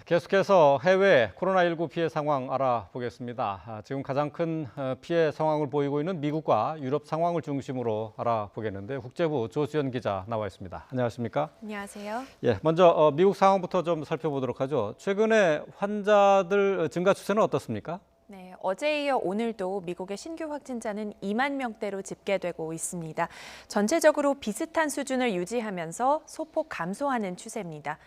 계속해서 해외 코로나19 피해 상황 알아보겠습니다. 지금 가장 큰 피해 상황을 보이고 있는 미국과 유럽 상황을 중심으로 알아보겠는데 국제부 조수연 기자 나와 있습니다. 안녕하십니까? 안녕하세요. 예, 먼저 미국 상황부터 좀 살펴보도록 하죠. 최근에 환자들 증가 추세는 어떻습니까? 네, 어제에 이어 오늘도 미국의 신규 확진자는 2만 명대로 집계되고 있습니다. 전체적으로 비슷한 수준을 유지하면서 소폭 감소하는 추세입니다.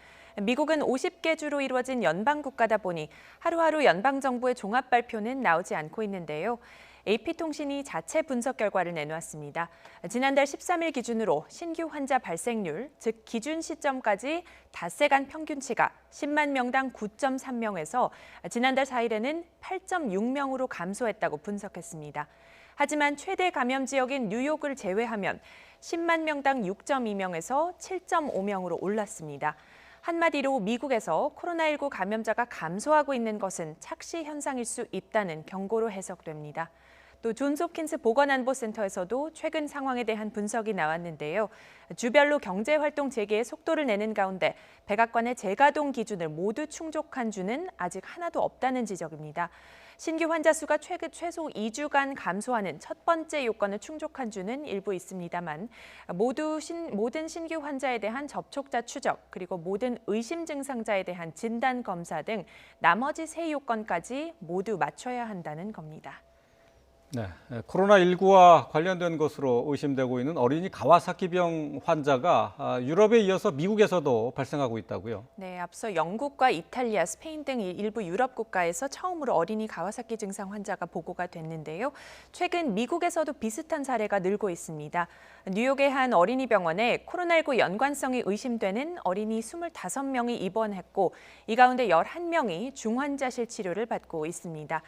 미국은 50개 주로 이루어진 연방 국가다 보니 하루하루 연방 정부의 종합 발표는 나오지 않고 있는데요. AP통신이 자체 분석 결과를 내놓았습니다. 지난달 13일 기준으로 신규 환자 발생률, 즉 기준 시점까지 닷새간 평균치가 10만 명당 9.3명에서 지난달 4일에는 8.6명으로 감소했다고 분석했습니다. 하지만 최대 감염 지역인 뉴욕을 제외하면 10만 명당 6.2명에서 7.5명으로 올랐습니다. 한마디로 미국에서 코로나19 감염자가 감소하고 있는 것은 착시 현상일 수 있다는 경고로 해석됩니다. 또 존스홉킨스 보건안보센터에서도 최근 상황에 대한 분석이 나왔는데요. 주별로 경제활동 재개에 속도를 내는 가운데 백악관의 재가동 기준을 모두 충족한 주는 아직 하나도 없다는 지적입니다. 신규 환자 수가 최소 2주간 감소하는 첫 번째 요건을 충족한 주는 일부 있습니다만 모든 신규 환자에 대한 접촉자 추적 그리고 모든 의심 증상자에 대한 진단 검사 등 나머지 세 요건까지 모두 맞춰야 한다는 겁니다. 네, 코로나19와 관련된 것으로 의심되고 있는 어린이 가와사키병 환자가 유럽에 이어서 미국에서도 발생하고 있다고요? 네, 앞서 영국과 이탈리아, 스페인 등 일부 유럽 국가에서 처음으로 어린이 가와사키 증상 환자가 보고가 됐는데요. 최근 미국에서도 비슷한 사례가 늘고 있습니다. 뉴욕의 한 어린이 병원에 코로나19 연관성이 의심되는 어린이 25명이 입원했고 이 가운데 11명이 중환자실 치료를 받고 있습니다.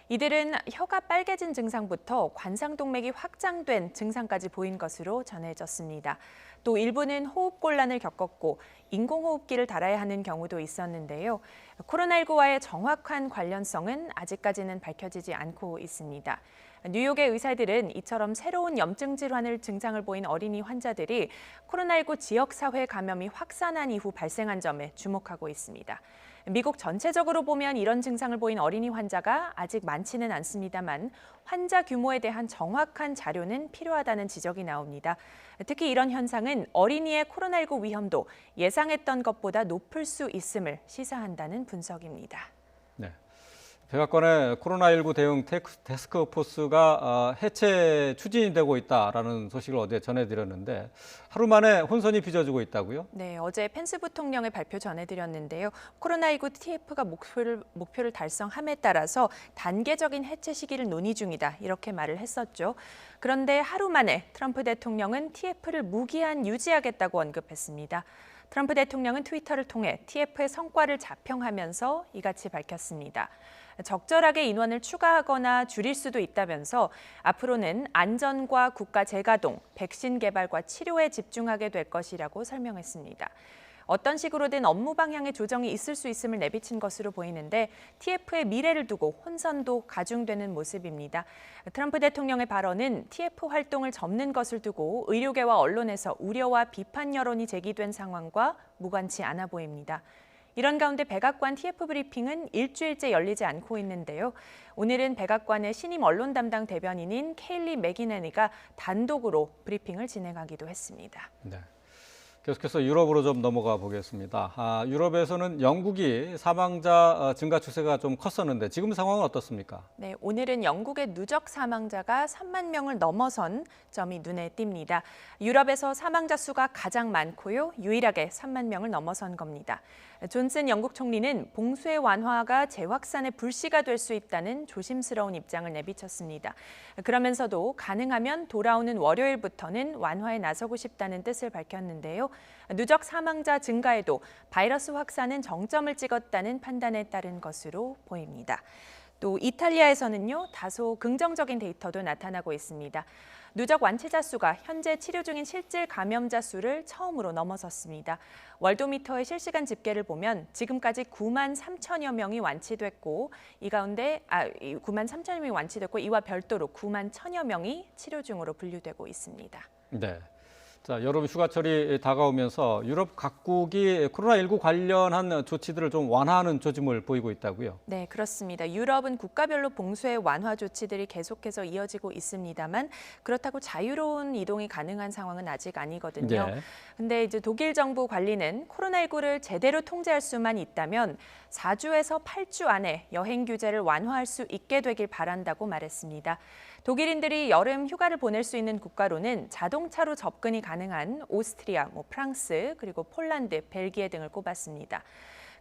이들은 혀가 빨개진 증상부터 관상동맥이 확장된 증상까지 보인 것으로 전해졌습니다. 또 일부는 호흡곤란을 겪었고 인공호흡기를 달아야 하는 경우도 있었는데요. 코로나19와의 정확한 관련성은 아직까지는 밝혀지지 않고 있습니다. 뉴욕의 의사들은 이처럼 새로운 염증 질환을 증상을 보인 어린이 환자들이 코로나19 지역사회 감염이 확산한 이후 발생한 점에 주목하고 있습니다. 미국 전체적으로 보면 이런 증상을 보인 어린이 환자가 아직 많지는 않습니다만 환자 규모에 대한 정확한 자료는 필요하다는 지적이 나옵니다. 특히 이런 현상은 어린이의 코로나19 위험도 예상했던 것보다 높을 수 있음을 시사한다는 분석입니다. 네. 백악관의 코로나19 대응 태스크포스가 해체 추진이 되고 있다라는 소식을 어제 전해드렸는데 하루 만에 혼선이 빚어지고 있다고요? 네, 어제 펜스 부통령의 발표 전해드렸는데요. 코로나19 TF가 목표를 달성함에 따라서 단계적인 해체 시기를 논의 중이다 이렇게 말을 했었죠. 그런데 하루 만에 트럼프 대통령은 TF를 무기한 유지하겠다고 언급했습니다. 트럼프 대통령은 트위터를 통해 TF의 성과를 자평하면서 이같이 밝혔습니다. 적절하게 인원을 추가하거나 줄일 수도 있다면서 앞으로는 안전과 국가 재가동, 백신 개발과 치료에 집중하게 될 것이라고 설명했습니다. 어떤 식으로든 업무 방향의 조정이 있을 수 있음을 내비친 것으로 보이는데 TF의 미래를 두고 혼선도 가중되는 모습입니다. 트럼프 대통령의 발언은 TF 활동을 접는 것을 두고 의료계와 언론에서 우려와 비판 여론이 제기된 상황과 무관치 않아 보입니다. 이런 가운데 백악관 TF 브리핑은 일주일째 열리지 않고 있는데요. 오늘은 백악관의 신임 언론 담당 대변인인 케일리 맥이네니가 단독으로 브리핑을 진행하기도 했습니다. 네. 계속해서 유럽으로 좀 넘어가 보겠습니다. 유럽에서는 영국이 사망자 증가 추세가 좀 컸었는데 지금 상황은 어떻습니까? 네, 오늘은 영국의 누적 사망자가 3만 명을 넘어선 점이 눈에 띕니다. 유럽에서 사망자 수가 가장 많고요. 유일하게 3만 명을 넘어선 겁니다. 존슨 영국 총리는 봉쇄 완화가 재확산의 불씨가 될 수 있다는 조심스러운 입장을 내비쳤습니다. 그러면서도 가능하면 돌아오는 월요일부터는 완화에 나서고 싶다는 뜻을 밝혔는데요. 누적 사망자 증가에도 바이러스 확산은 정점을 찍었다는 판단에 따른 것으로 보입니다. 또 이탈리아에서는요, 다소 긍정적인 데이터도 나타나고 있습니다. 누적 완치자 수가 현재 치료 중인 실질 감염자 수를 처음으로 넘어섰습니다. 월도미터의 실시간 집계를 보면 지금까지 9만 3천여 명이 완치됐고 이 가운데 9만 3천여 명이 완치됐고 이와 별도로 9만 1천여 명이 치료 중으로 분류되고 있습니다. 네. 자, 여름 휴가철이 다가오면서 유럽 각국이 코로나19 관련한 조치들을 좀 완화하는 조짐을 보이고 있다고요. 네, 그렇습니다. 유럽은 국가별로 봉쇄 완화 조치들이 계속해서 이어지고 있습니다만 그렇다고 자유로운 이동이 가능한 상황은 아직 아니거든요. 네. 근데 이제 독일 정부 관리는 코로나19를 제대로 통제할 수만 있다면 4주에서 8주 안에 여행 규제를 완화할 수 있게 되길 바란다고 말했습니다. 독일인들이 여름 휴가를 보낼 수 있는 국가로는 자동차로 접근이 가능한 오스트리아, 프랑스, 그리고 폴란드, 벨기에 등을 꼽았습니다.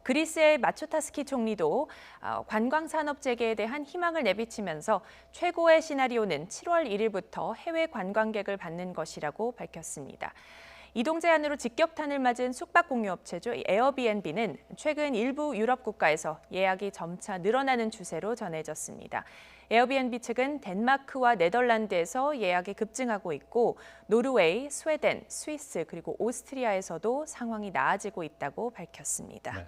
그리스의 마초타스키 총리도 관광 산업 재개에 대한 희망을 내비치면서 최고의 시나리오는 7월 1일부터 해외 관광객을 받는 것이라고 밝혔습니다. 이동 제한으로 직격탄을 맞은 숙박 공유업체죠. 에어비앤비는 최근 일부 유럽 국가에서 예약이 점차 늘어나는 추세로 전해졌습니다. 에어비앤비 측은 덴마크와 네덜란드에서 예약이 급증하고 있고 노르웨이, 스웨덴, 스위스 그리고 오스트리아에서도 상황이 나아지고 있다고 밝혔습니다. 네.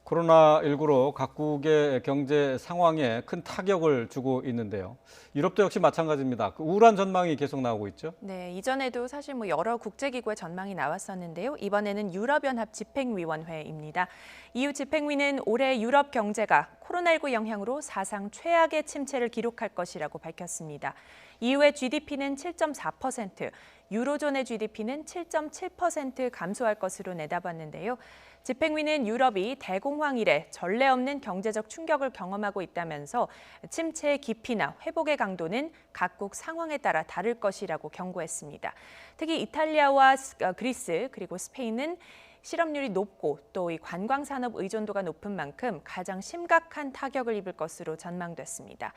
코로나19로 각국의 경제 상황에 큰 타격을 주고 있는데요. 유럽도 역시 마찬가지입니다. 그 우울한 전망이 계속 나오고 있죠. 네, 이전에도 사실 여러 국제기구의 전망이 나왔었는데요. 이번에는 유럽연합 집행위원회입니다. EU 집행위는 올해 유럽 경제가 코로나19 영향으로 사상 최악의 침체를 기록할 것이라고 밝혔습니다. EU의 GDP는 7.4%, 유로존의 GDP는 7.7% 감소할 것으로 내다봤는데요. 집행위는 유럽이 대공황 이래 전례 없는 경제적 충격을 경험하고 있다면서 침체의 깊이나 회복의 강도는 각국 상황에 따라 다를 것이라고 경고했습니다. 특히 이탈리아와 그리스 그리고 스페인은 실업률이 높고 또 이 관광 산업 의존도가 높은 만큼 가장 심각한 타격을 입을 것으로 전망됐습니다.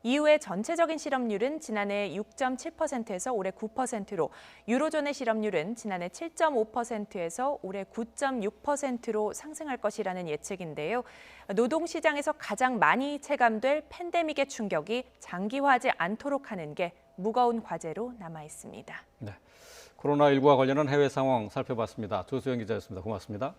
EU의 전체적인 실업률은 지난해 6.7%에서 올해 9%로, 유로존의 실업률은 지난해 7.5%에서 올해 9.6%로 상승할 것이라는 예측인데요. 노동시장에서 가장 많이 체감될 팬데믹의 충격이 장기화하지 않도록 하는 게 무거운 과제로 남아 있습니다. 네. 코로나19와 관련한 해외 상황 살펴봤습니다. 조수영 기자였습니다. 고맙습니다.